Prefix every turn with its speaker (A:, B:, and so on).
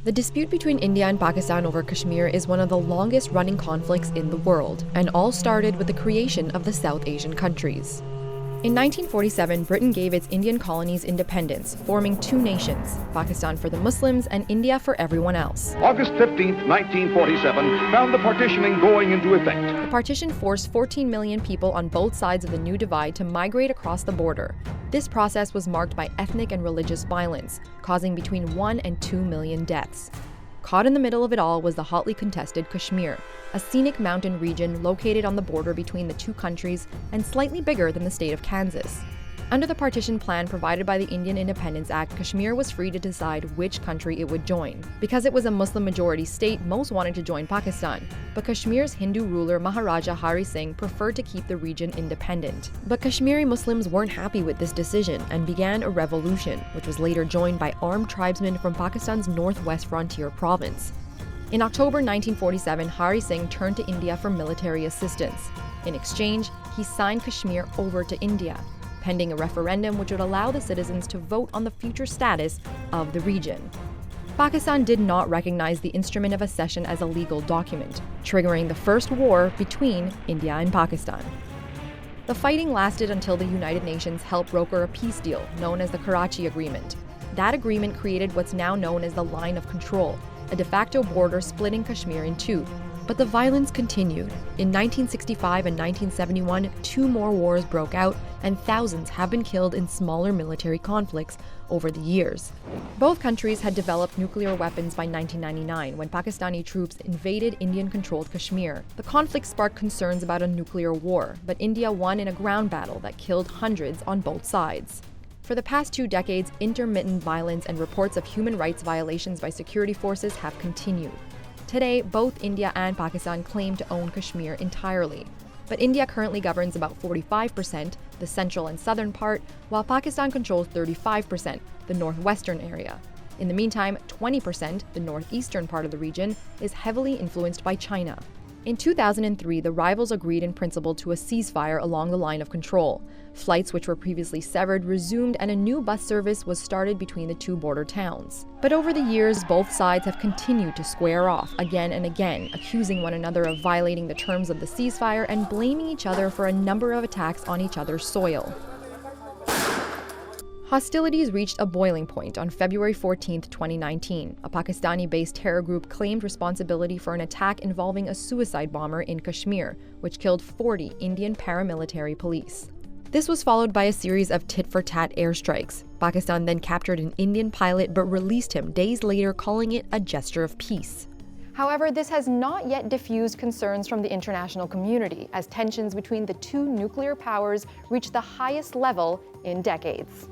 A: The dispute between India and Pakistan over Kashmir is one of the longest-running conflicts in the world, and all started with the creation of the South Asian countries. In 1947, Britain gave its Indian colonies independence, forming two nations, Pakistan for the Muslims and India for everyone else.
B: August 15, 1947, found the partitioning going into effect.
A: The partition forced 14 million people on both sides of the new divide to migrate across the border. This process was marked by ethnic and religious violence, causing between 1 and 2 million deaths. Caught in the middle of it all was the hotly contested Kashmir, a scenic mountain region located on the border between the two countries and slightly bigger than the state of Kansas. Under the partition plan provided by the Indian Independence Act, Kashmir was free to decide which country it would join. Because it was a Muslim-majority state, most wanted to join Pakistan, but Kashmir's Hindu ruler Maharaja Hari Singh preferred to keep the region independent. But Kashmiri Muslims weren't happy with this decision and began a revolution, which was later joined by armed tribesmen from Pakistan's northwest frontier province. In October 1947, Hari Singh turned to India for military assistance. In exchange, he signed Kashmir over to India, pending a referendum which would allow the citizens to vote on the future status of the region. Pakistan did not recognize the instrument of accession as a legal document, triggering the first war between India and Pakistan. The fighting lasted until the United Nations helped broker a peace deal known as the Karachi Agreement. That agreement created what's now known as the Line of Control, a de facto border splitting Kashmir in two. But the violence continued. In 1965 and 1971, two more wars broke out, and thousands have been killed in smaller military conflicts over the years. Both countries had developed nuclear weapons by 1999 when Pakistani troops invaded Indian-controlled Kashmir. The conflict sparked concerns about a nuclear war, but India won in a ground battle that killed hundreds on both sides. For the past 2 decades, intermittent violence and reports of human rights violations by security forces have continued. Today, both India and Pakistan claim to own Kashmir entirely. But India currently governs about 45%, the central and southern part, while Pakistan controls 35%, the northwestern area. In the meantime, 20%, the northeastern part of the region, is heavily influenced by China. In 2003, the rivals agreed in principle to a ceasefire along the line of control. Flights which were previously severed resumed and a new bus service was started between the two border towns. But over the years, both sides have continued to square off again and again, accusing one another of violating the terms of the ceasefire and blaming each other for a number of attacks on each other's soil. Hostilities reached a boiling point on February 14, 2019. A Pakistani-based terror group claimed responsibility for an attack involving a suicide bomber in Kashmir, which killed 40 Indian paramilitary police. This was followed by a series of tit-for-tat airstrikes. Pakistan then captured an Indian pilot but released him days later, calling it a gesture of peace. However, this has not yet diffused concerns from the international community, as tensions between the two nuclear powers reach the highest level in decades.